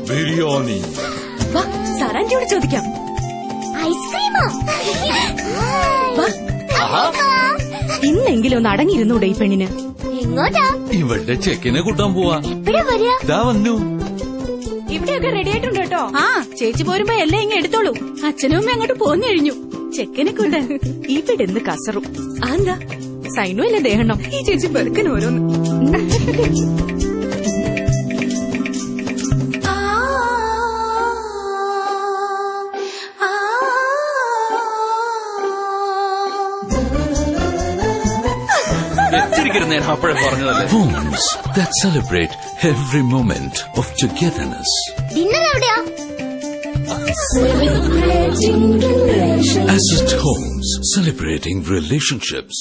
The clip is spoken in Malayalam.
ബിരിയാണി. സാറാന്റിയോട് ചോദിക്കാം. ഐസ്ക്രീമോ? ഇന്നെങ്കിലും ഒന്ന് അടങ്ങിയിരുന്നൂടെ ഈ പെണ്ണിന്? എങ്ങോട്ടാ? ഇവളുടെ ചെക്കിനെ കൂട്ടാൻ പോവാ. എപ്പോഴാ വരിക? ഇതാ വന്നു. ഇവിടെയൊക്കെ റെഡി ആയിട്ടുണ്ട് കേട്ടോ. ചേച്ചി പോരുമ്പോ എല്ലാം ഇങ്ങ് എടുത്തോളൂ. അച്ഛനും അമ്മ അങ്ങോട്ട് പോന്നു കഴിഞ്ഞു. ചെക്കനെ കൊണ്ട് ഇവിടെ നിന്ന് കസറും. എന്താ സൈനോ അല്ലേ ദേഹണം? ഈ ചേച്ചി വെറുക്കൻ ഓരോന്ന്. Homes that celebrate every moment of togetherness. Dinner എവിടെയാ? Asset Homes, celebrating relationships.